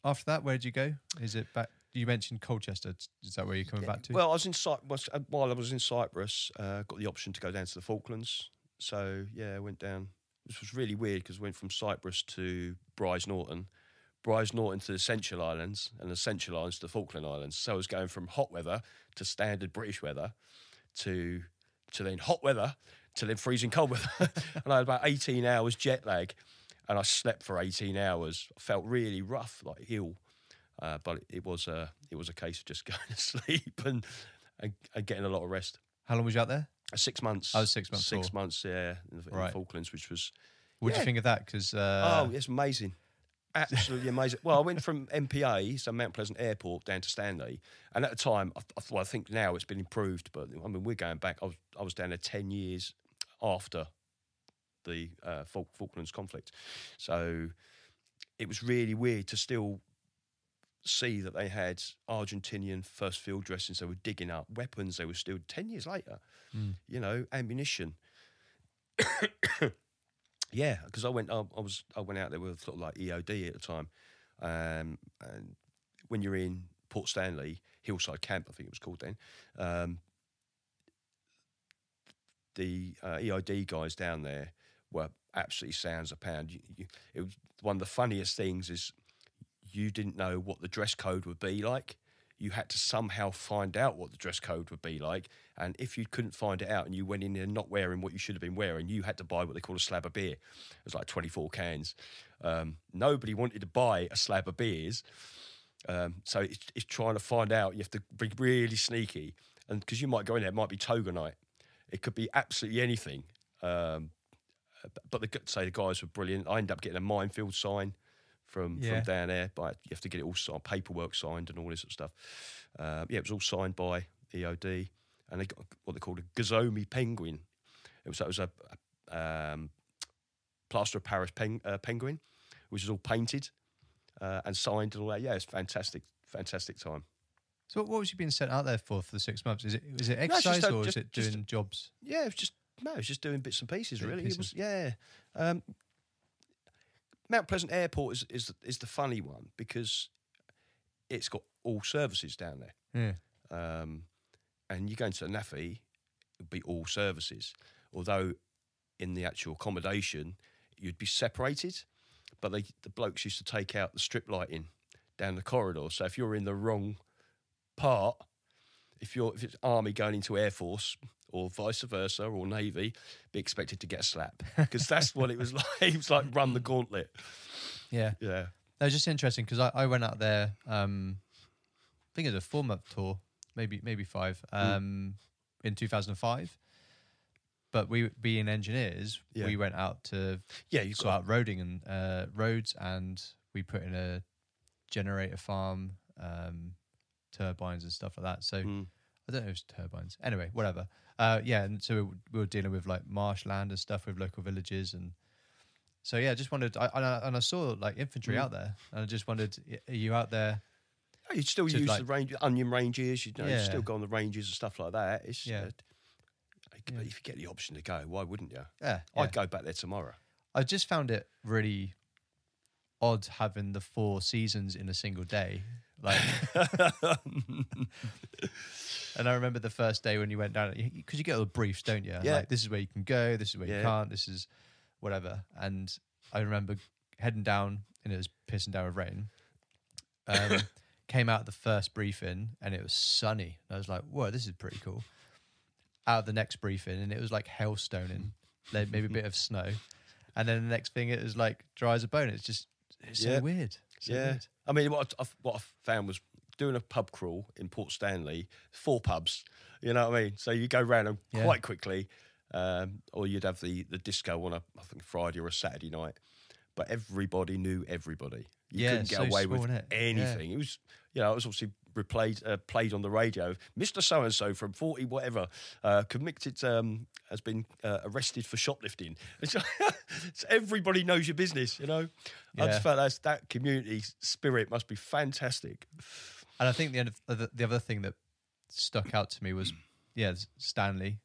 after that, where did you go? Is it back? You mentioned Colchester. Is that where you're coming back to? Well, I was in while I was in Cyprus, got the option to go down to the Falklands. So yeah, I went down. This was really weird because I went from Cyprus to Bryce Norton to the Essential Islands, and the Essential Islands to the Falkland Islands. So I was going from hot weather to standard British weather to then hot weather to then freezing cold weather. And I had about 18 hours jet lag, and I slept for 18 hours. I felt really rough, like ill. But it was a case of just going to sleep and getting a lot of rest. How long was you out there? 6 months. Oh, 6 months. 6 months, yeah, in the Falklands, which was... What do you think of that? Because it's amazing. Absolutely amazing. Well, I went from MPA, so Mount Pleasant Airport, down to Stanley. And at the time, I think now it's been improved, but I mean, we're going back. I was down there 10 years after the Falklands conflict. So it was really weird to still see that they had Argentinian first field dressings. They were digging up weapons. They were still 10 years later, ammunition. Yeah, because I went out there with sort of like EOD at the time, and when you're in Port Stanley, Hillside Camp, I think it was called then, the EOD guys down there were absolutely sounds a pound. It was one of the funniest things is you didn't know what the dress code would be like. You had to somehow find out what the dress code would be like. And if you couldn't find it out and you went in there not wearing what you should have been wearing, you had to buy what they call a slab of beer. It was like 24 cans. Nobody wanted to buy a slab of beers. So it's trying to find out. You have to be really sneaky. And because you might go in there, it might be toga night. It could be absolutely anything. But the guys were brilliant. I ended up getting a minefield sign from down there, but you have to get it all signed, paperwork signed and all this sort of stuff. It was all signed by EOD, and they got what they called a Gazomi penguin. It was a plaster of Paris penguin, which was all painted and signed and all that. Yeah, it's fantastic time. So what was you being sent out there for the 6 months? Is it exercise or is it doing jobs? Yeah, it was just doing bits and pieces, really. It was, Mount Pleasant Airport is the funny one because it's got all services down there. Yeah. And you go into the NAFI, it'd be all services. Although in the actual accommodation, you'd be separated. But the blokes used to take out the strip lighting down the corridor. So if you're in the wrong part, if it's Army going into Air Force or vice versa or Navy, be expected to get a slap because that's what it was like. It was like run the gauntlet. Yeah. That was just interesting because I went out there. I think it was a 4-month tour, maybe 5, in 2005. But we being engineers, we went out to out roading and roads, and we put in a generator farm, turbines and stuff like that. So I don't know if it's turbines. Anyway, whatever. And so we were dealing with like marshland and stuff with local villages, and so I just wondered. I saw like infantry out there, and I just wondered, are you out there? You still use the range, onion ranges. You still go on the ranges and stuff like that. It's but if you get the option to go, why wouldn't you? Yeah, I'd go back there tomorrow. I just found it really odd having the 4 seasons in a single day. Like, and I remember the first day when you went down, because you get all the briefs, don't you? Yeah. Like, this is where you can go, this is where you can't, this is whatever. And I remember heading down, and it was pissing down with rain. Came out the first briefing, and it was sunny. I was like, whoa, this is pretty cool. Out of the next briefing, and it was like hailstoning, maybe a bit of snow. And then the next thing, it was like dry as a bone. It's so weird. Weird. I mean, what I found was doing a pub crawl in Port Stanley, 4 pubs, you know what I mean? So you go round them quite quickly, or you'd have the disco on I think Friday or a Saturday night. But everybody knew everybody. You couldn't get away with anything. It was, it was obviously played on the radio. Mr. So-and-so from 40 whatever, convicted, has been arrested for shoplifting. So everybody knows your business, I just felt that community spirit must be fantastic. And I think the other thing that stuck out to me was Stanley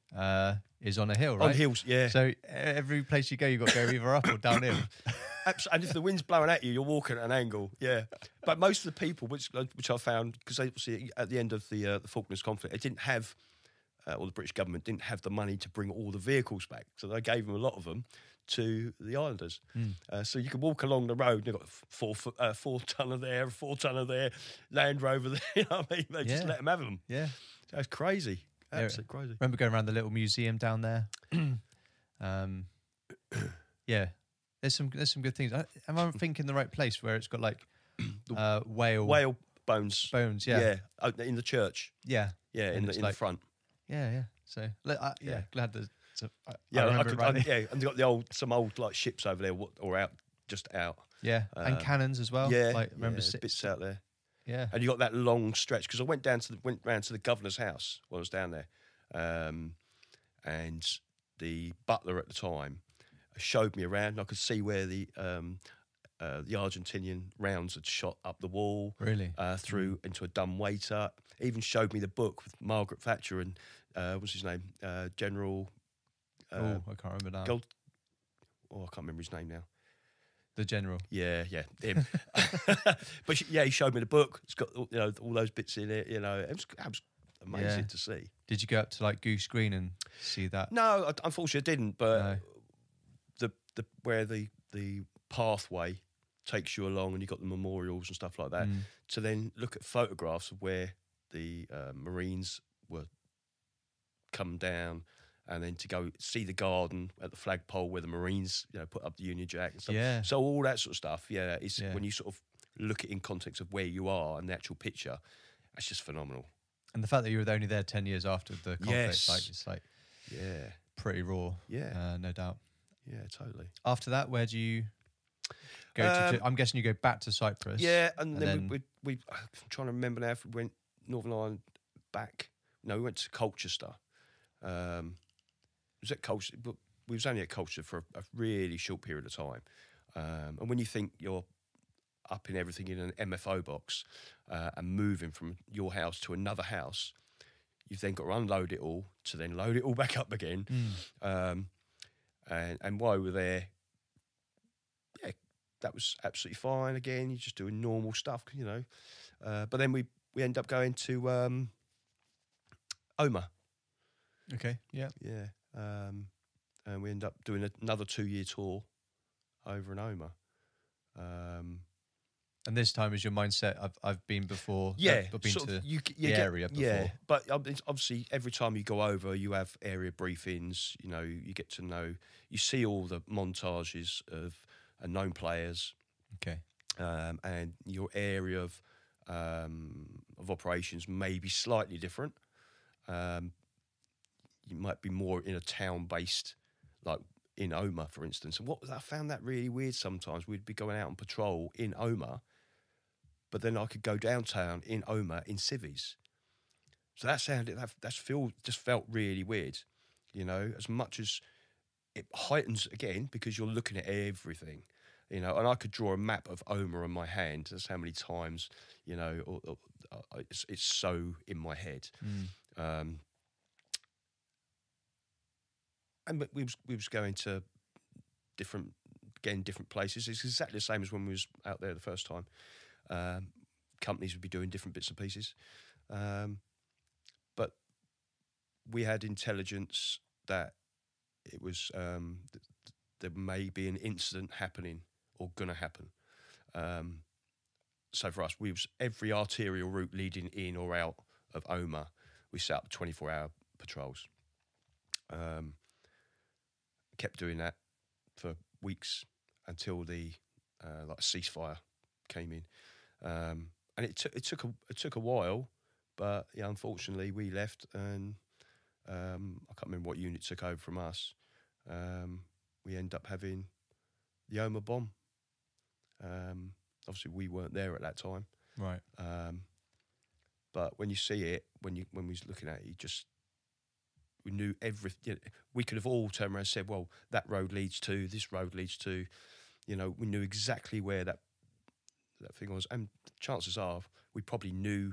is on a hill, right? On hills, yeah. So every place you go, you've got to go either up or downhill. And if the wind's blowing at you, you're walking at an angle, yeah. But most of the people, which I found, because obviously at the end of the Falklands conflict, they didn't have, or the British government didn't have the money to bring all the vehicles back, so they gave them a lot of them to the islanders. So you can walk along the road, and they've got 4 tonner there, 4 tonner there, Land Rover there. You know what I mean? They just let them have them. Yeah, that's crazy. Absolutely crazy. Remember going around the little museum down there? Yeah. There's some good things. Am I thinking the right place where it's got like whale bones? Bones, yeah. Yeah, in the church. Yeah, in the front. Yeah. So glad that. And they got some old like ships over there or just out. Yeah, and cannons as well. Yeah, like remember bits out there. Yeah, and you got that long stretch because I went round to the governor's house while I was down there, and the butler at the time showed me around. And I could see where the Argentinian rounds had shot up the wall, really through into a dumbwaiter. Even showed me the book with Margaret Thatcher and what's his name, General. I can't remember now. I can't remember his name now. The general. Yeah, him. But he showed me the book. It's got all those bits in it. It was amazing to see. Did you go up to like Goose Green and see that? No, unfortunately I didn't. But the where the pathway takes you along, and you got the memorials and stuff like that. To then look at photographs of where the Marines were come down. And then to go see the garden at the flagpole where the Marines, put up the Union Jack and stuff. Yeah. So all that sort of stuff, is when you sort of look at it in context of where you are and the actual picture, that's just phenomenal. And the fact that you were only there 10 years after the conflict, it's pretty raw. Yeah, no doubt. Yeah, totally. After that, where do you go to? I'm guessing you go back to Cyprus. Yeah, and then we I'm trying to remember now if we went Northern Ireland back. No, we went to Colchester. Was at Colchester, but we was only at Colchester for a really short period of time. And when you think you're up in everything in an MFO box and moving from your house to another house, you've then got to unload it all to then load it all back up again. And while we were there, that was absolutely fine. Again, you're just doing normal stuff, But then we end up going to Omagh. Okay. Yeah. Yeah. And we end up doing another 2-year tour over in Omagh. And this time is your mindset, I've been before. Yeah. I've been to the area before. Yeah. But obviously every time you go over, you have area briefings, you get to know, you see all the montages of known players. Okay. And your area of operations may be slightly different. You might be more in a town-based, like in Omagh, for instance. And I found that really weird sometimes. We'd be going out on patrol in Omagh, but then I could go downtown in Omagh in civvies. So just felt really weird, as much as it heightens, again, because you're looking at everything, and I could draw a map of Omagh in my hand. That's how many times, it's so in my head. And we was going to different places. It's exactly the same as when we was out there the first time. Companies would be doing different bits and pieces. But we had intelligence that it was there may be an incident happening or going to happen. So for us, we was every arterial route leading in or out of Omagh, we set up 24-hour patrols. Kept doing that for weeks until the ceasefire came in, and it took a while, but unfortunately we left, and I can't remember what unit took over from us. We end up having the Omagh bomb. Obviously we weren't there at that time, right? But when you see it, when we was looking at it, we knew everything. We could have all turned around and said, well, that road leads to, this road leads to, we knew exactly where that thing was. And chances are we probably knew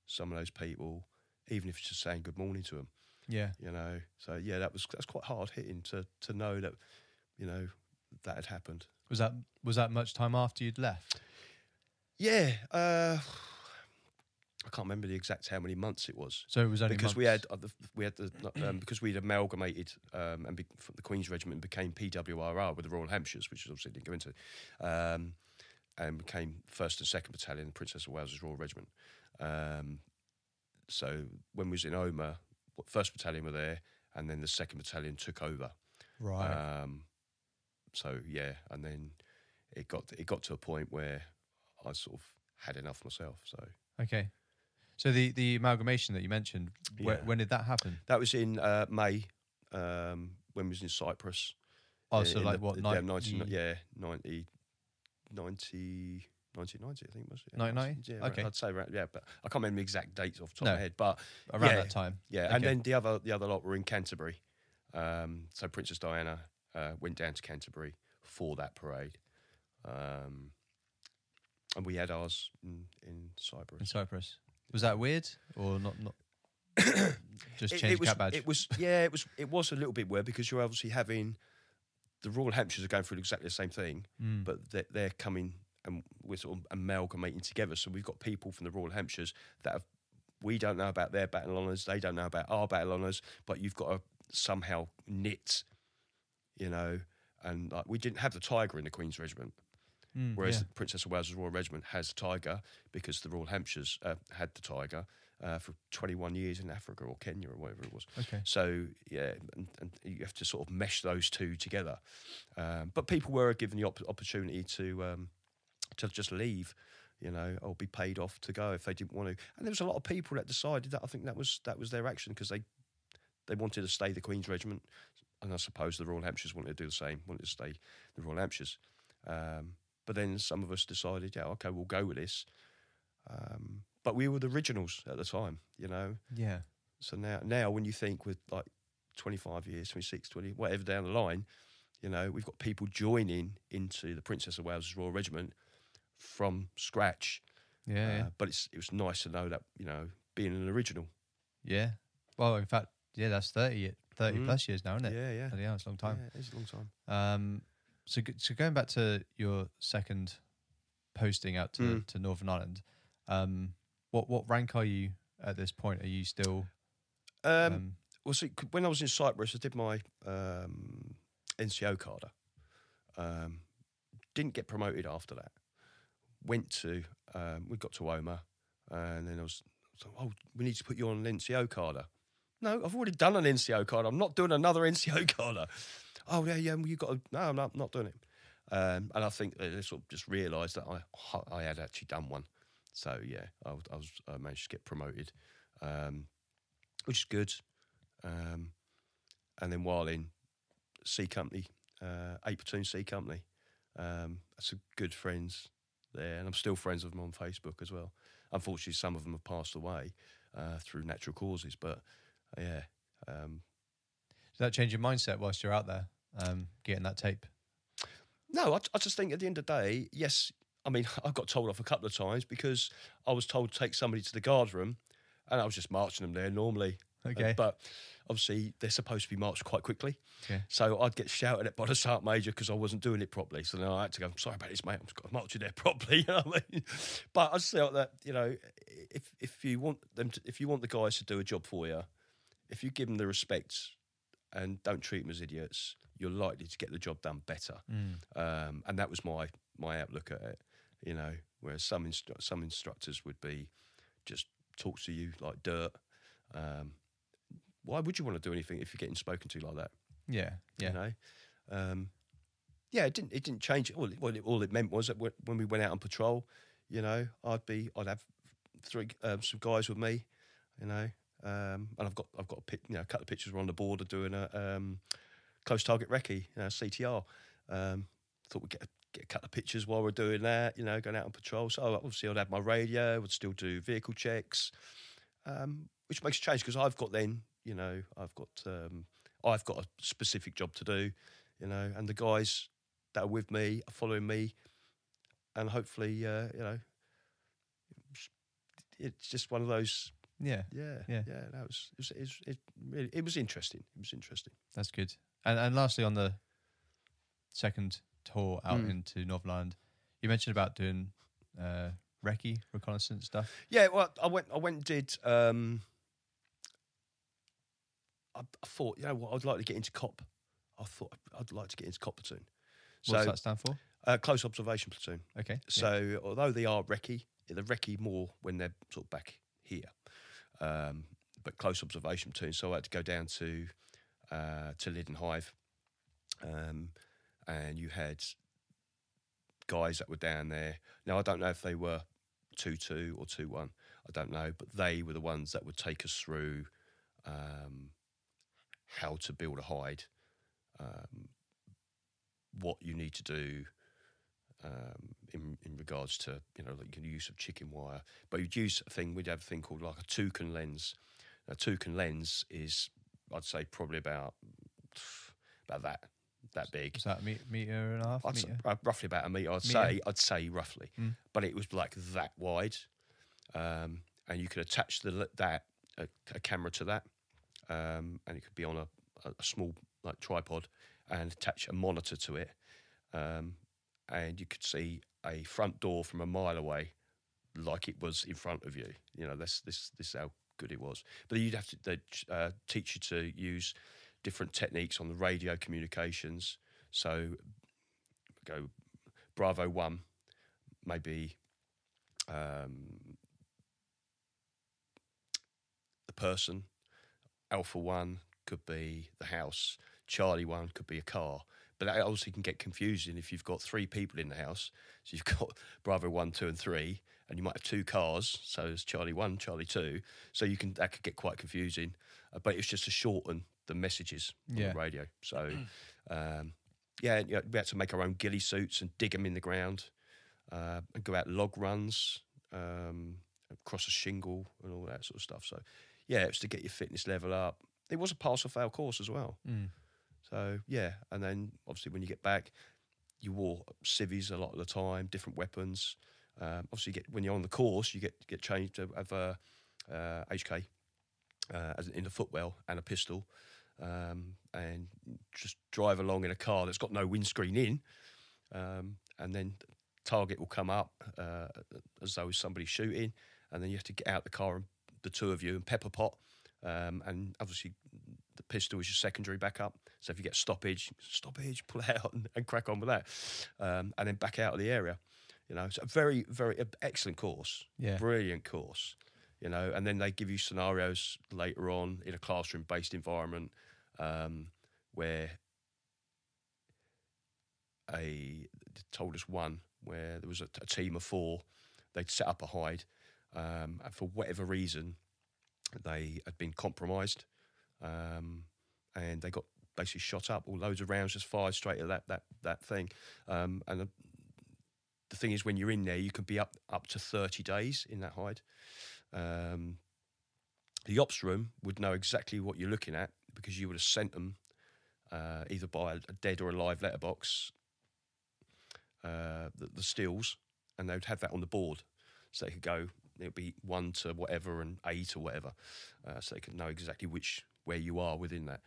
some of those people, even if it's just saying good morning to them. Yeah. You know, so yeah, that's quite hard hitting to know that, you know, that had happened. Was that much time after you'd left? Yeah, I can't remember the exact how many months it was. So it was only because months. we had because we'd amalgamated from the Queen's Regiment became PWRR with the Royal Hampshires, which obviously didn't go into, and became 1st and 2nd Battalion, Princess of Wales's Royal Regiment. So when we was in Omagh, 1st Battalion were there, and then the 2nd Battalion took over. Right. So yeah, and then it got to a point where I sort of had enough myself. So Okay. So the amalgamation that you mentioned, when did that happen? that was in May, when we was in Cyprus. Oh, so like what? 1990, yeah, 1990, I think it was. Yeah, 1990? Yeah, Okay. I'd say around, yeah, but I can't remember the exact dates off the top of my head. But Around that time. Yeah, Okay. and then the other lot were in Canterbury. So Princess Diana went down to Canterbury for that parade. And we had ours in Cyprus. In Cyprus. Was that weird or not? Just change cap badge. It was a little bit weird because you're obviously having the Royal Hampshires are going through exactly the same thing, but they're coming and we're sort of amalgamating together. So we've got people from the Royal Hampshires that we don't know about their battle honours, they don't know about our battle honours, but you've got to somehow knit, you know. And like, we didn't have the tiger in the Queen's Regiment. Whereas the Princess of Wales's Royal Regiment has a tiger because the Royal Hampshires had the tiger for 21 years in Africa or Kenya or whatever it was. Okay. So, yeah, and you have to sort of mesh those two together. But people were given the opportunity to just leave, you know, or be paid off to go if they didn't want to. And there was a lot of people that decided that. I think that was their action because they wanted to stay the Queen's Regiment. And I suppose the Royal Hampshires wanted to do the same, wanted to stay the Royal Hampshires. But then some of us decided, yeah, okay, we'll go with this. But we were the originals at the time, you know. Yeah. So now when you think with like 25 years, 26, 20, whatever down the line, you know, we've got people joining into the Princess of Wales's Royal Regiment from scratch. Yeah. But it was nice to know that, you know, being an original. Yeah. Well, in fact, yeah, that's 30 plus years now, isn't it? Yeah. Yeah, it's a long time. Yeah, it's a long time. So going back to your second posting out to Northern Ireland, what rank are you at this point? Are you still? Well, see, when I was in Cyprus, I did my NCO carder. Didn't get promoted after that. We got to Omagh, and then I was like, we need to put you on an NCO carder. No, I've already done an NCO card. I'm not doing another NCO carder. Oh, yeah, you got to... No, I'm not doing it. And I think they sort of just realised that I had actually done one. So, yeah, I managed to get promoted, which is good. And then while in C Company, 8 Platoon C Company, some good friends there, and I'm still friends with them on Facebook as well. Unfortunately, some of them have passed away through natural causes, but... yeah. Does that change your mindset whilst you're out there, getting that tape? No, I just think at the end of the day, yes. I mean, I got told off a couple of times because I was told to take somebody to the guard room, and I was just marching them there normally. Okay. But obviously, they're supposed to be marched quite quickly. Okay. So I'd get shouted at by the sergeant major because I wasn't doing it properly. So then I had to go, I'm sorry about this, mate. I've got to march you there properly. You know what I mean? But I just felt that, you know, if you want the guys to do a job for you, if you give them the respect and don't treat them as idiots, you're likely to get the job done better. And that was my outlook at it, you know, whereas some instructors would be just talk to you like dirt. Why would you want to do anything if you're getting spoken to like that? Yeah. You know? It didn't change. All it meant was that when we went out on patrol, you know, I'd have some guys with me, you know, and I've got a couple of pictures were on the board of doing a close target recce, CTR. Thought we'd get a couple of pictures while we're doing that, you know, going out on patrol. So obviously I'd have my radio, would still do vehicle checks, which makes a change because I've got a specific job to do, you know, and the guys that are with me are following me, and hopefully, you know, it's just one of those Yeah. It was interesting. It was interesting. That's good. And lastly, on the second tour out into Northern Ireland, you mentioned about doing recce reconnaissance stuff. Yeah, well, I went and did. I thought, you know what, I'd like to get into COP. I thought I'd like to get into COP platoon. What's that stand for? Close observation platoon. Okay. So although they are recce, they're recce more when they're sort of back here, but close observation platoon. So I had to go down to Lydden Hive, and you had guys that were down there. Now I don't know if they were 2-2 or 2-1. I don't know, but they were the ones that would take us through how to build a hide, what you need to do in regards to, you know, like the use of chicken wire. But we'd have a thing called like a toucan lens. A toucan lens is, I'd say, probably about that big. Is that metre and a half? Roughly about a metre. I'd say roughly, but it was like that wide, and you could attach a camera to that, and it could be on a small like tripod, and attach a monitor to it, and you could see a front door from a mile away, like it was in front of you. You know, this how good it was. But you'd have to teach you to use different techniques on the radio communications. So go Bravo 1, maybe the person. Alpha 1 could be the house. Charlie 1 could be a car. But that obviously can get confusing if you've got 3 people in the house. So you've got Bravo 1, 2 and 3, and you might have 2 cars. So there's Charlie 1, Charlie 2. So that could get quite confusing. But it's just to shorten the messages on the radio. So, we had to make our own ghillie suits and dig them in the ground, and go out log runs, across a shingle and all that sort of stuff. So, yeah, it was to get your fitness level up. It was a pass or fail course as well. So, yeah, and then obviously when you get back, you wore civvies a lot of the time, different weapons. Obviously, when you're on the course, you get changed to have a HK in the footwell and a pistol, and just drive along in a car that's got no windscreen in, and then the target will come up as though somebody's shooting, and then you have to get out the car, and the two of you, and pepper pot, and obviously the pistol is your secondary backup. So if you get stoppage, pull it out and crack on with that, and then back out of the area. You know, it's a very, very excellent course, brilliant course. You know, and then they give you scenarios later on in a classroom-based environment, where they told us one where there was a team of 4. They'd set up a hide, and for whatever reason, they had been compromised, and they got basically shot up. All loads of rounds just fired straight at that thing. And the thing is, when you're in there, you can be up to 30 days in that hide. The ops room would know exactly what you're looking at, because you would have sent them either by a dead or a live letterbox, the stills, and they would have that on the board, so they could go. It would be 1 to whatever and 8 or whatever, so they could know exactly where you are within that.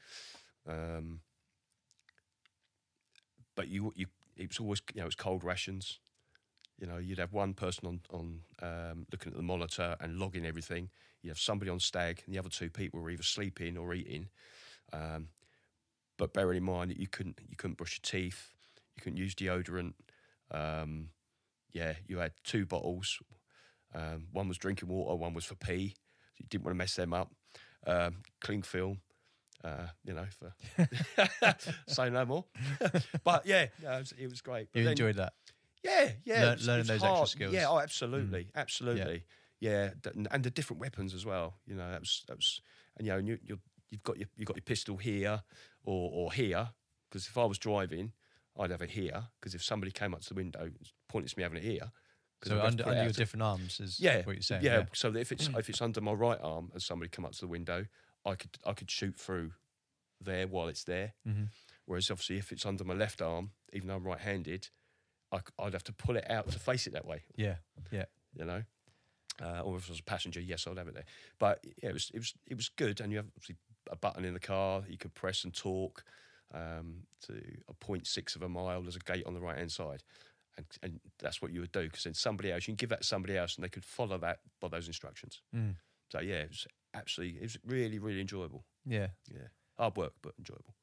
But it was always, you know, it's cold rations. You know, you'd have one person on looking at the monitor and logging everything. You'd have somebody on stag, and the other 2 people were either sleeping or eating. But bearing in mind that you couldn't brush your teeth, you couldn't use deodorant. You had 2 bottles. One was drinking water, one was for pee. So you didn't want to mess them up. Cling film, you know, for say no more. But it was great. But you enjoyed that? Yeah. Learning those extra skills. Yeah, absolutely. Yeah, and the different weapons as well. You know, that was, and you know, you've got your pistol here or here, because if I was driving, I'd have it here, because if somebody came up to the window, it's pointless me having it here. So under your different arms is what you're saying. Yeah. So if it's under my right arm and somebody come up to the window, I could shoot through there while it's there. Mm-hmm. Whereas obviously if it's under my left arm, even though I'm right-handed, I'd have to pull it out to face it that way. Yeah. You know. or if I was a passenger, yes, I'd have it there. But yeah, it was good, and you have obviously a button in the car you could press and talk to a 0.6 of a mile. There's a gate on the right hand side, and that's what you would do, because then somebody else, you can give that to somebody else, and they could follow that by those instructions. So yeah, it was really, really enjoyable. Yeah, hard work but enjoyable.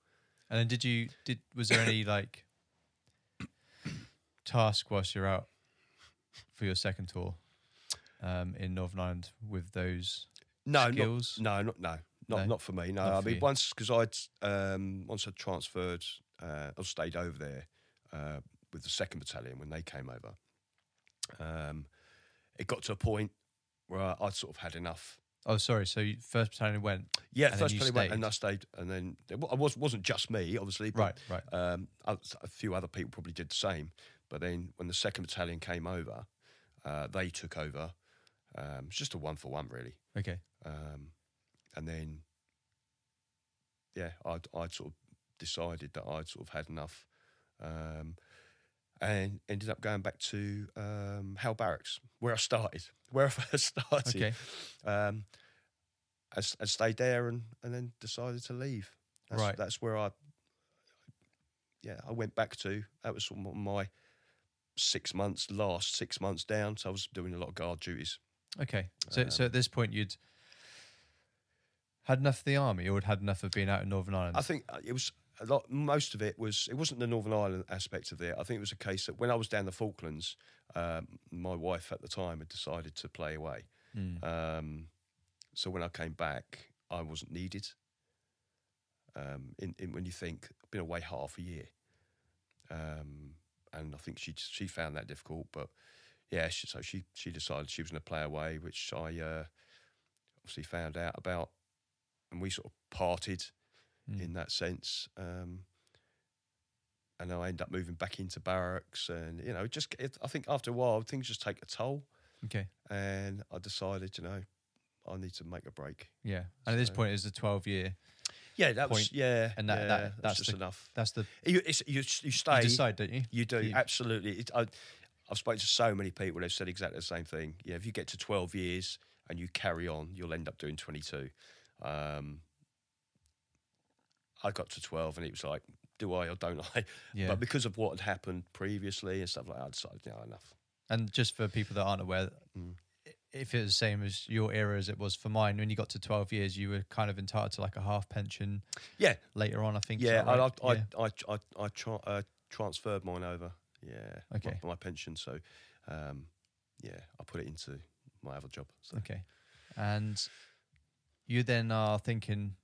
And then was there any like task whilst you're out for your second tour in Northern Ireland with those skills? Not for me. No, I mean, once I transferred, I stayed over there with the 2nd Battalion when they came over. It got to a point where I'd sort of had enough. Oh, sorry. So 1st Battalion went. Yeah, 1st Battalion went, and I stayed. And then it wasn't just me, obviously. But, right. A few other people probably did the same. But then when the 2nd Battalion came over, they took over. It's just a 1-for-1, really. Okay. And then, yeah, I'd sort of decided that I'd sort of had enough, and ended up going back to Hull Barracks, where I first started. Okay. I stayed there and then decided to leave. That's where I went back to. That was sort of my last 6 months down, so I was doing a lot of guard duties. Okay. So at this point, you'd had enough of the army, or had enough of being out in Northern Ireland? I think it was a lot. Most of it wasn't the Northern Ireland aspect of it. I think it was a case that when I was down the Falklands, my wife at the time had decided to play away. So when I came back, I wasn't needed. When you think, I've been away half a year, and I think she found that difficult. But yeah, so she decided she was going to play away, which I obviously found out about. And we sort of parted in that sense. And I ended up moving back into barracks. And, I think after a while, things just take a toll. Okay. And I decided, I need to make a break. Yeah. And at this point, it was a 12-year. Yeah, that was, yeah. And that's just enough. That's the... You stay. You decide, don't you? You do, absolutely. I've spoken to so many people, they've said exactly the same thing. Yeah, if you get to 12 years and you carry on, you'll end up doing 22. I got to 12 and it was like, do I or don't I? Yeah. But because of what had happened previously and stuff like that, I decided, enough. And just for people that aren't aware, if it was the same as your era as it was for mine, when you got to 12 years, you were kind of entitled to like a half pension. Yeah. Later on, I think. Yeah, right? I transferred mine over. Yeah. Okay. My pension. So, I put it into my other job. So. Okay. And you then are thinking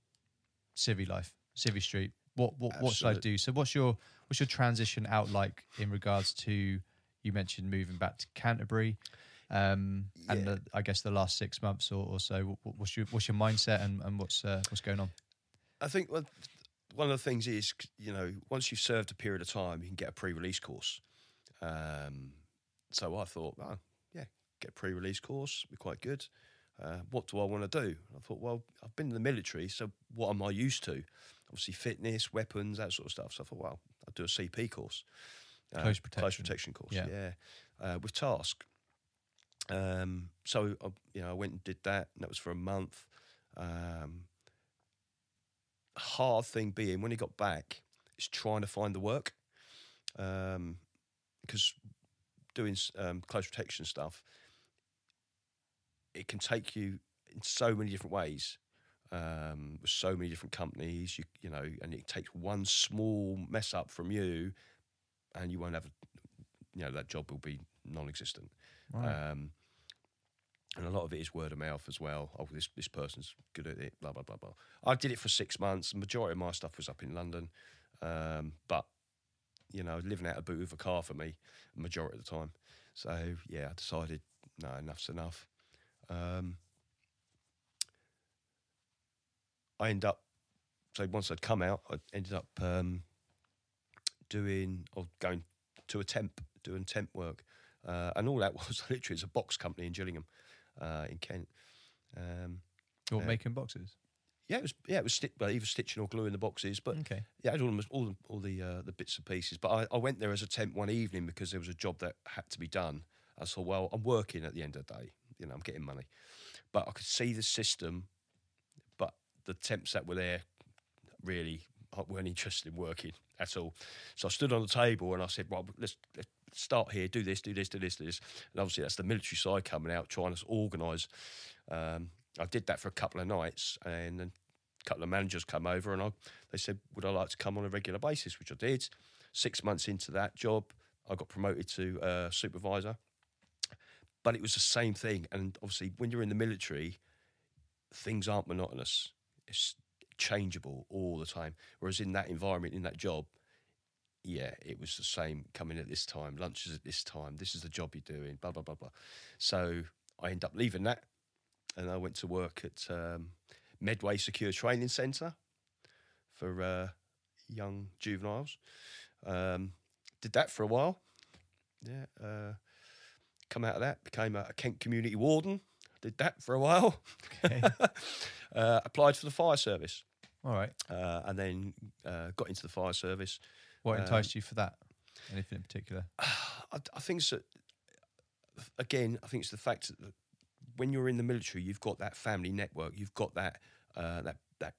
civvy life, civvy street. What should I do? So what's your transition out like in regards to, you mentioned moving back to Canterbury, and I guess the last 6 months or so. What's your mindset and what's going on? I think one of the things is, once you've served a period of time, you can get a pre-release course. So I thought, get a pre-release course, be quite good. What do I want to do? I thought, well, I've been in the military, so what am I used to? Obviously, fitness, weapons, that sort of stuff. So I thought, well, I'll do a CP course. Close protection course, with task. So, I went and did that, and that was for a month. Hard thing being, when he got back, is trying to find the work. Because doing close protection stuff, it can take you in so many different ways, with so many different companies, and it takes one small mess up from you, and you won't have, that job will be non-existent. Right. And a lot of it is word of mouth as well. Oh, this person's good at it, blah, blah, blah, blah. I did it for 6 months. The majority of my stuff was up in London. But, living out of boot with a car for me, the majority of the time. So, I decided, no, enough's enough. I ended up, so once I'd come out, I ended up going to doing temp work. And all that was literally, it's a box company in Gillingham, in Kent. Making boxes? Yeah, it was either stitching or gluing the boxes. But okay. Yeah, I had all the bits and pieces. But I went there as a temp one evening because there was a job that had to be done. I thought, well, I'm working at the end of the day. you know, I'm getting money. But I could see the system, but the temps that were there really weren't interested in working at all. So I stood on the table and I said, well, let's start here, do this. And obviously that's the military side coming out, trying to organise. I did that for a couple of nights, and then a couple of managers come over and they said, would I like to come on a regular basis, which I did. 6 months into that job, I got promoted to supervisor. But it was the same thing. And obviously when you're in the military, things aren't monotonous. It's changeable all the time. Whereas in that environment, in that job, yeah, it was the same. Coming at this time, lunches at this time, this is the job you're doing, blah, blah, blah, blah. So I ended up leaving that, and I went to work at Medway Secure Training Centre for young juveniles. Did that for a while. Yeah. Come out of that, became a Kent community warden. Did that for a while. Okay. Applied for the fire service. All right. And then got into the fire service. What enticed you for that? Anything in particular? I think it's again, I think it's the fact that when you're in the military, you've got that family network, you've got that that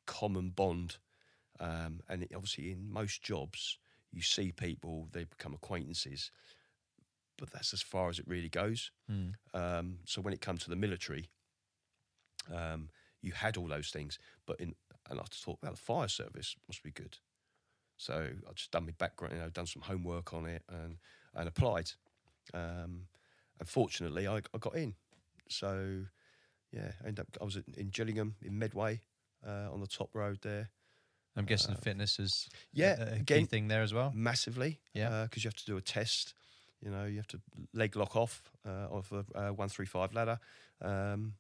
common bond, and obviously in most jobs, you see people, they become acquaintances, but that's as far as it really goes. So when it comes to the military, you had all those things, and I thought, well, the fire service must be good. So I just done my background, done some homework on it, and applied. Unfortunately, I got in. So yeah, I was in Gillingham in Medway on the top road there. I'm guessing fitness is a key thing there as well. Massively, yeah, because you have to do a test. You have to leg lock off a 135 ladder and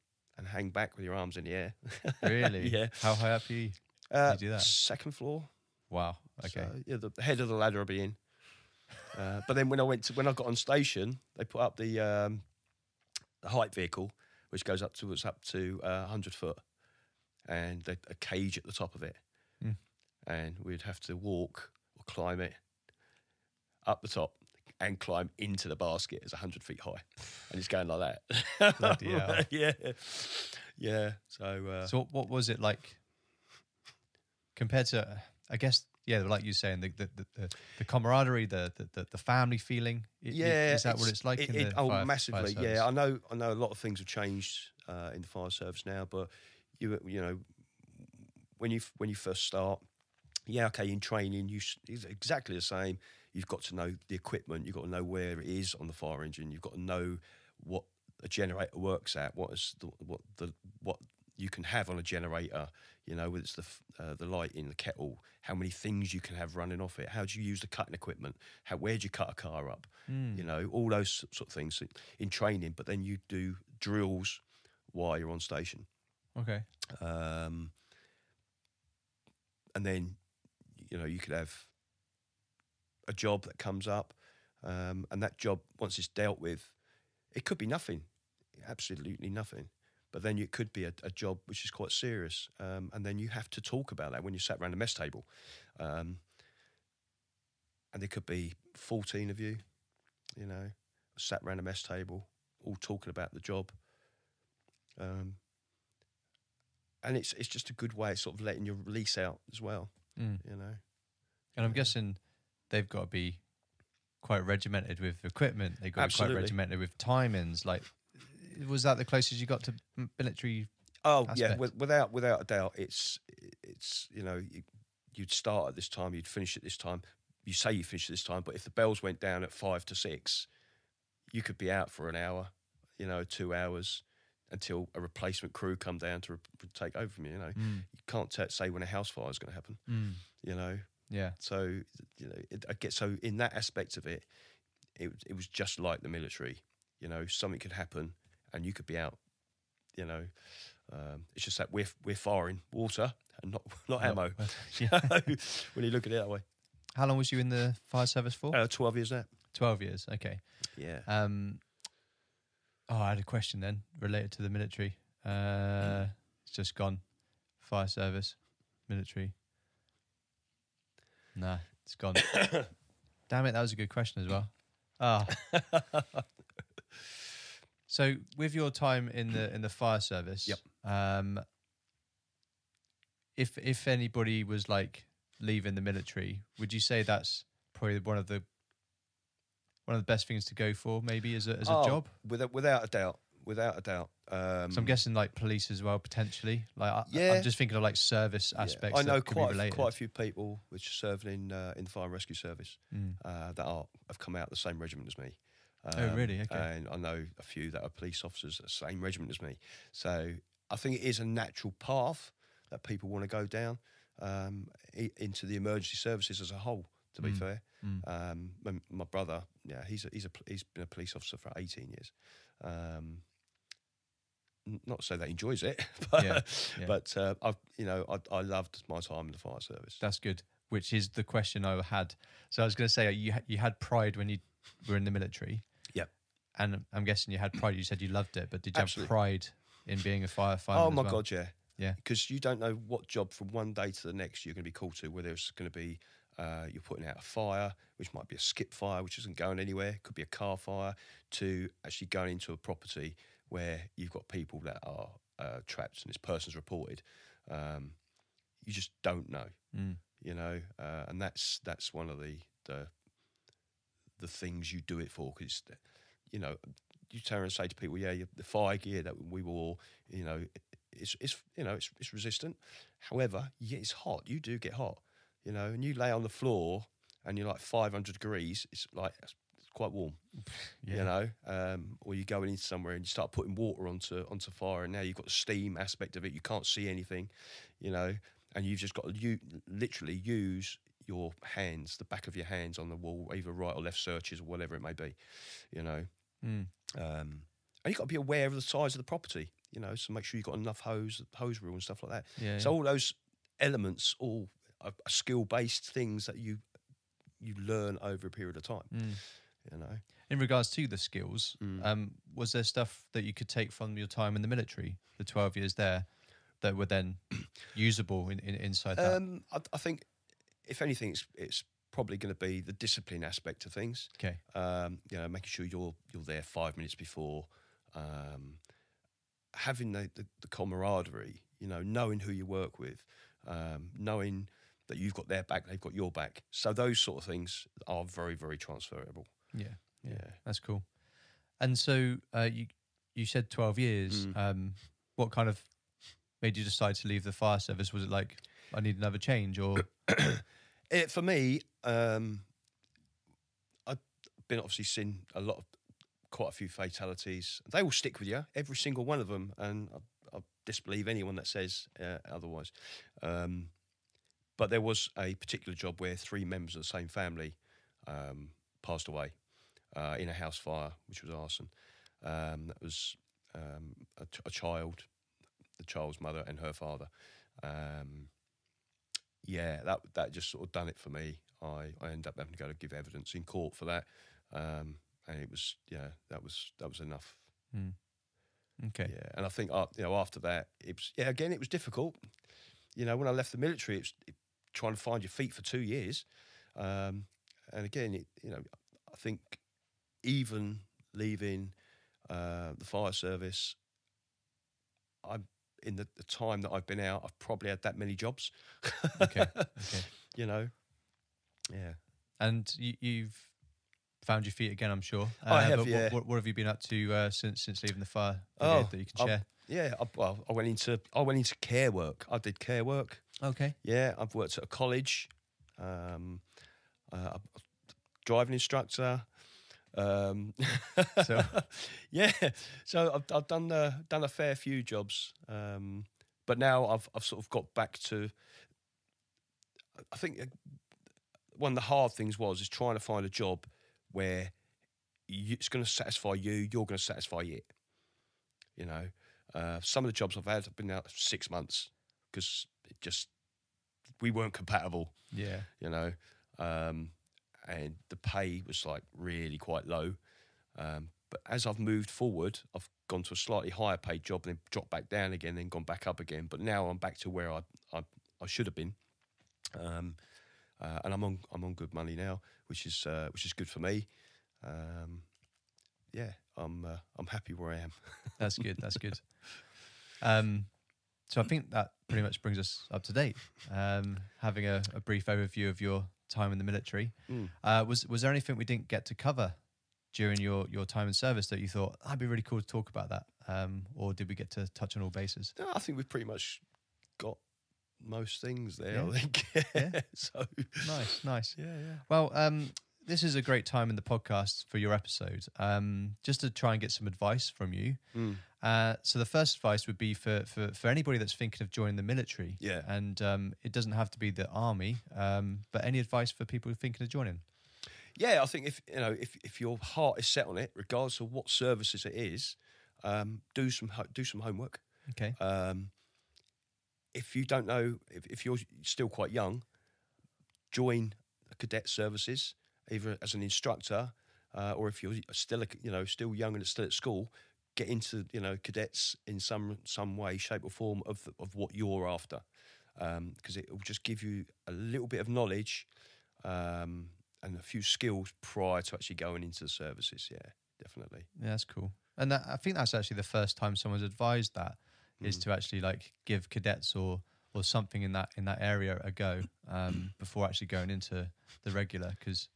hang back with your arms in the air. Really? Yeah. How high up are you? You do that? Second floor. Wow. Okay. So, yeah, the head of the ladder will be in. But then when I got on station, they put up the height vehicle, which goes up to 100 foot, and a cage at the top of it, and we'd have to walk or climb it up the top and climb into the basket. It's 100 feet high, and it's going like that. Bloody hell. Yeah. So what was it like compared to? I guess, yeah, like you saying, the camaraderie, the family feeling. Is that what it's like in the fire massively. Fire service? Yeah, I know a lot of things have changed in the fire service now, but you know, when you first start, yeah, okay, in training, it's exactly the same. You've got to know the equipment. You've got to know where it is on the fire engine. You've got to know what a generator works at. What you can have on a generator. Whether it's the light in the kettle, how many things you can have running off it. How do you use the cutting equipment? Where do you cut a car up? All those sort of things in training. But then you do drills while you're on station. Okay. And then you could have a job that comes up, and that job, once it's dealt with, it could be nothing, absolutely nothing. But then it could be a job which is quite serious, and then you have to talk about that when you sat around the mess table. And there could be 14 of you, sat around a mess table, all talking about the job. And it's just a good way of sort of letting your release out as well, And I'm guessing they've got to be quite regimented with equipment. They've got to be quite regimented with timings. Like, was that the closest you got to military? Oh, aspect? yeah, without a doubt. It's you'd start at this time, you'd finish at this time. You say you finish at this time, but if the bells went down at 5 to 6, you could be out for an hour, 2 hours, until a replacement crew come down to take over from you. You can't say when a house fire is going to happen. Yeah. So I get so in that aspect of it, it was just like the military. Something could happen and you could be out. It's just that we're firing water and not ammo. When you look at it that way. How long was you in the fire service for? 12 years now. 12 years. Okay. Yeah. I had a question then related to the military. It's just gone. Fire service, military. Nah, it's gone. Damn it, that was a good question as well. So with your time in the fire service, Yep. If anybody was like leaving the military, would you say that's probably one of the best things to go for, maybe as a job? Without a doubt. Without a doubt. So I'm guessing like police as well, potentially. Like Yeah. I'm just thinking of like service aspects. I know that could be related. quite a few people which are serving in the fire and rescue service that have come out the same regiment as me. Oh, really? Okay. And I know a few that are police officers at the same regiment as me. So I think it is a natural path that people want to go down into the emergency services as a whole. To be fair, my brother, he's been a police officer for 18 years. Not to say that he enjoys it, but I loved my time in the fire service. That's good. Which is the question I had. So I was going to say you had pride when you were in the military. Yep. And I'm guessing you had pride. You said you loved it, but did you Absolutely. have pride in being a firefighter? Oh my as well? God, yeah. Yeah. Because you don't know what job from one day to the next you're going to be called to, whether it's going to be you're putting out a fire, which might be a skip fire, which isn't going anywhere, could be a car fire, to actually going into a property where you've got people that are trapped and this person's reported. You just don't know, you know, and that's one of the things you do it for, because, you know, you turn and say to people, the fire gear that we wore, you know, it's resistant. However, it's hot. You do get hot, you know, and you lay on the floor and you're like 500 degrees. It's quite warm, you know. Or you go into somewhere and you start putting water onto fire, and now you've got the steam aspect of it. You can't see anything, you know, and you've just got to literally use your hands, the back of your hands on the wall, either right or left searches or whatever it may be, you know. And you've got to be aware of the size of the property, you know, so make sure you've got enough hose reel and stuff like that. Yeah, so all those elements, all are skill-based things that you learn over a period of time, you know. In regards to the skills, was there stuff that you could take from your time in the military, the 12 years there, that were then usable inside that? I think, if anything, it's probably going to be the discipline aspect of things. Okay. You know, making sure you're there 5 minutes before, having the camaraderie, you know, knowing who you work with, knowing that you've got their back, they've got your back. So those sort of things are very, very transferable. Yeah. That's cool. And so you said 12 years. What kind of made you decide to leave the fire service? Was it like, I need another change, or? For me, I've been obviously seen quite a few fatalities. They will stick with you, every single one of them, and I disbelieve anyone that says otherwise. But there was a particular job where 3 members of the same family passed away in a house fire, which was arson. That was a child, the child's mother and her father. That just sort of done it for me. I ended up having to go to give evidence in court for that, and it was that was enough. Okay. Yeah, and I think you know, after that it was difficult. You know, when I left the military, it was trying to find your feet for 2 years, and again, you know, I think even leaving the fire service, in the time that I've been out, I've probably had that many jobs. Okay. You know, yeah. And you've found your feet again, I'm sure. I have, but yeah. What have you been up to since leaving the fire brigade that you can share? I went into care work. I did care work. Okay. Yeah, I've worked at a college, driving instructor. So yeah, so I've done a fair few jobs, but now I've sort of got back to. I think one of the hard things is trying to find a job where it's going to satisfy you. You're going to satisfy it. You know, some of the jobs I've had have been out 6 months because we weren't compatible. Yeah, you know. And the pay was like really quite low. But as I've moved forward, I've gone to a slightly higher paid job, then dropped back down again, then gone back up again. But now I'm back to where I should have been, and I'm on good money now, which is good for me. Yeah, I'm happy where I am. That's good. That's good. So I think that pretty much brings us up to date. Having a brief overview of your time in the military. Was there anything we didn't get to cover during your time in service that you thought that'd be really cool to talk about that? Or did we get to touch on all bases? No, I think we've pretty much got most things there, Yeah. I think. Yeah. So Nice. yeah. Well, this is a great time in the podcast for your episode. Just to try and get some advice from you. So the first advice would be for anybody that's thinking of joining the military. Yeah. And it doesn't have to be the army, but any advice for people thinking of joining? Yeah, I think if your heart is set on it, regardless of what services it is, do some homework. Okay. If you don't know, if you're still quite young, join cadet services, either as an instructor, or if you're still still young and still at school, get into cadets in some way, shape or form of what you're after, because it will just give you a little bit of knowledge and a few skills prior to actually going into the services. Yeah, definitely. Yeah, that's cool. And I think that's actually the first time someone's advised that is to actually like give cadets or something in that area a go before actually going into the regular, because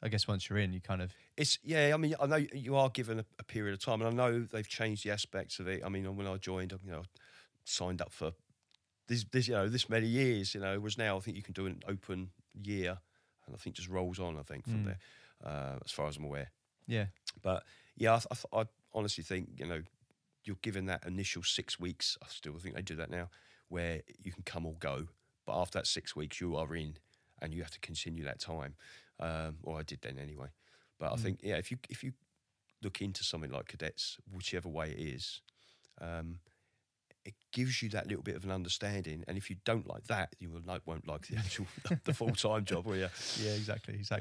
I guess once you're in, you kind of I mean, I know you are given a period of time, and I know they've changed the aspects of it. I mean, when I joined, signed up for this many years, whereas now I think you can do an open year, and I think just rolls on. I think from there, as far as I'm aware. Yeah, but yeah, I honestly think you're given that initial 6 weeks. I still think they do that now, where you can come or go. But after that 6 weeks, you are in, and you have to continue that time. Or I did then anyway. But I think if you look into something like cadets, whichever way it is, it gives you that little bit of an understanding. And if you don't like that, you won't like the actual the full-time job, will you? Yeah, exactly. Yeah.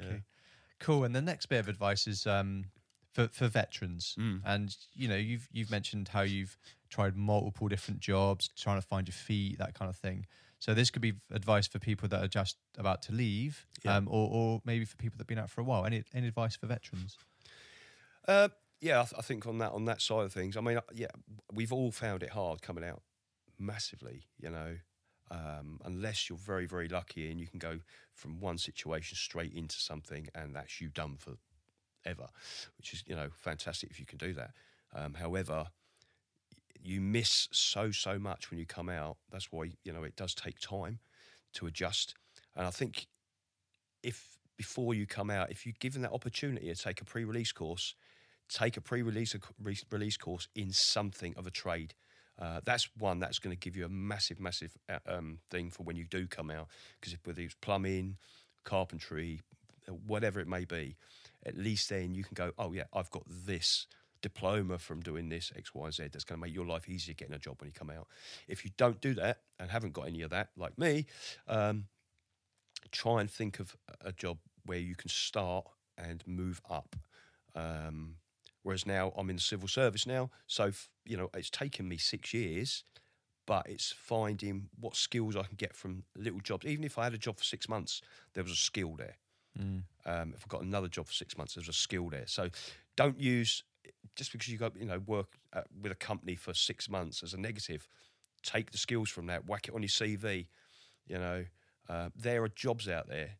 Cool. And the next bit of advice is for veterans. And you've mentioned how you've tried multiple different jobs, trying to find your feet, that kind of thing. So this could be advice for people that are just about to leave, or maybe for people that've been out for a while. Any advice for veterans? I think on that side of things, I mean, we've all found it hard coming out massively, unless you're very, very lucky and you can go from one situation straight into something and that's you done for ever, which is, fantastic if you can do that. However, you miss so much when you come out. That's why, it does take time to adjust. And I think if before you come out, if you're given that opportunity to take a pre-release course, take a pre-release course in something of a trade. That's one that's going to give you a massive thing for when you do come out. Because whether it's plumbing, carpentry, whatever it may be, at least then you can go, oh yeah, I've got this diploma from doing this X, Y, Z. That's going to make your life easier getting a job when you come out. If you don't do that and haven't got any of that, like me, try and think of a job where you can start and move up. Whereas now I'm in the civil service now, so it's taken me 6 years, but it's finding what skills I can get from little jobs. Even if I had a job for 6 months, there was a skill there. If I got another job for 6 months, there's a skill there. So don't use, just because you got work with a company for 6 months as a negative. Take the skills from that, whack it on your CV. There are jobs out there.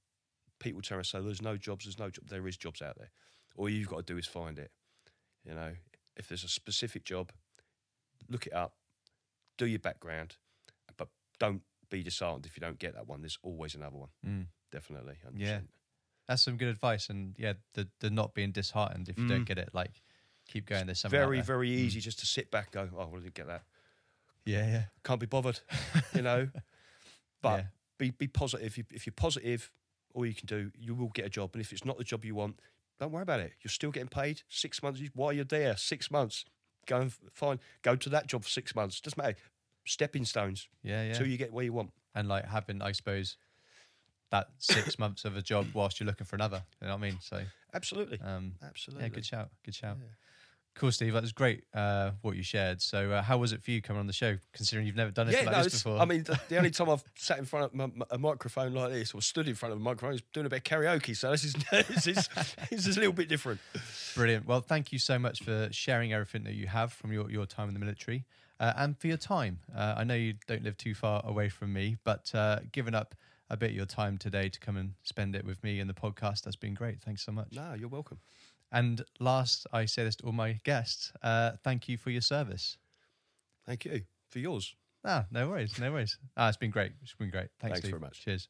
People tell us, so there's no jobs. There is jobs out there. All you've got to do is find it. If there's a specific job, look it up, do your background, but don't be disheartened if you don't get that one. There's always another one. Definitely. 100%. Yeah. That's some good advice. And the not being disheartened if you don't get it, like keep going. There's something very, very easy just to sit back and go, oh, well, I didn't get that. Yeah. Can't be bothered, But be positive. If you're positive, all you can do, you will get a job. And if it's not the job you want, don't worry about it. You're still getting paid 6 months. While you're there, 6 months, go to that job for 6 months. Doesn't matter. Stepping stones. Yeah. Until you get where you want. And like having, I suppose, that 6 months of a job whilst you're looking for another. You know what I mean? So absolutely. Absolutely. Yeah, good shout. Yeah. Cool, Steve. That was great what you shared. So how was it for you coming on the show, considering you've never done anything like this before? I mean, the only time I've sat in front of a microphone like this or stood in front of a microphone is doing a bit of karaoke. So this is a little bit different. Brilliant. Well, thank you so much for sharing everything that you have from your time in the military and for your time. I know you don't live too far away from me, but giving up a bit of your time today to come and spend it with me in the podcast, that's been great. Thanks so much. No, you're welcome. And last, I say this to all my guests, thank you for your service. Thank you for yours. No worries, no worries. It's been great. It's been great. Thanks Steve. Very much. Cheers.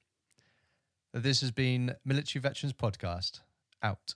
This has been Military Veterans Podcast. Out.